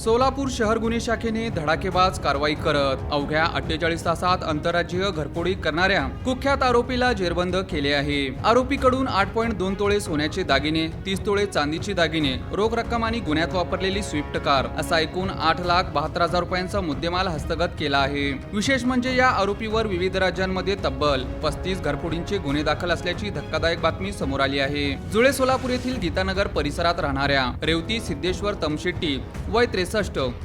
सोलापूर शहर गुन्हे शाखेने धडाकेबाज कारवाई करत अवघ्या 48 तासात आंतरराज्यीय घरफोडी करणाऱ्या कुख्यात आरोपीला जेरबंद केले आहे। आरोपीकडून 8.2 तोळे सोन्याचे दागिने, 30 तोळे चांदीचे दागिने, रोख रक्कम आणि गुन्ह्यात वापरलेली स्विफ्ट कार असा एकूण 8,72,000 रुपयांचा मुद्देमाल हस्तगत केला आहे। विशेष म्हणजे या आरोपीवर विविध राज्यांमध्ये तब्बल 35 घरफोडींचे गुन्हे दाखल असल्याची धक्कादायक बातमी समोर आली आहे। जुळे सोलापूर येथील गीतानगर परिसरात राहणाऱ्या रेवती सिद्धेश्वर तमशेट्टी वय 63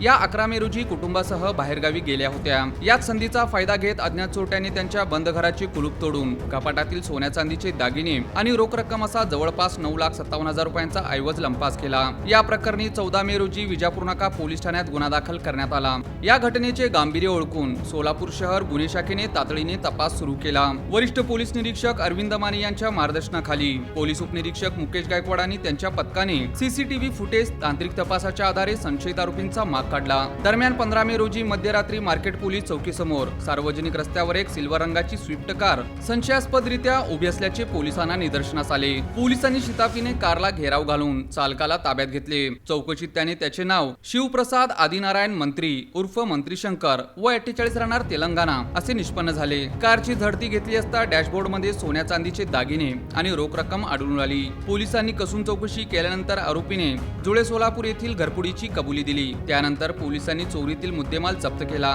या 11 मे रोजी कुटुंबासह बाहेरगावी गेल्या होत्या। याच संधीचा फायदा घेत अज्ञात चोरट्यांनी त्यांच्या बंद घराचे कुलूप तोडून कपाटातील सोन्या चांदीचे दागिने आणि रोख रक्कम असा जवळपास 9,57,000 रुपयांचा ऐवज लंपास केला। या प्रकरणी 14 मे रोजी विजापूर नाका पोलीस ठाण्यात गुन्हा दाखल करण्यात आला। या घटनेचे गांभीर्य ओळखून सोलापूर शहर गुन्हे शाखेने तातडीने तपास सुरू केला। वरिष्ठ पोलीस निरीक्षक अरविंद माने यांच्या मार्गदर्शनाखाली पोलीस उपनिरीक्षक मुकेश गायकवाड आणि त्यांच्या पथकाने सीसीटीव्ही फुटेज तांत्रिक तपासाच्या आधारे संशयित आरोपींचा माग काढला। दरम्यान 15 मे रोजी मध्यरात्री मार्केट पोलीस चौकीसमोर सार्वजनिक रस्त्यावर एक सिल्वर रंगाची स्विफ्ट कार संशयास्पदरित्या उभी असल्याचे पोलिसांना निदर्शनास आले। पोलिसांनी शिताफीने कारला घेराव घालून चालकाला ताब्यात घेतले। चौकशीत त्याने त्याचे नाव शिवप्रसाद आदिनारायण मंत्री उर्फ मंत्री शंकर व 48 राहणार तेलंगणा असे निष्पन्न झाले। कारची झडती घेतली असता डॅशबोर्डमध्ये सोन्या चांदीचे दागिने आणि रोख रक्कम आढळून आली। पोलिसांनी कसून चौकशी केल्यानंतर आरोपीने जुळे सोलापूर येथील घरफोडीची कबुली दिली। त्यानंतर पोलिसांनी चोरीतील मुद्देमाल जप्त केला।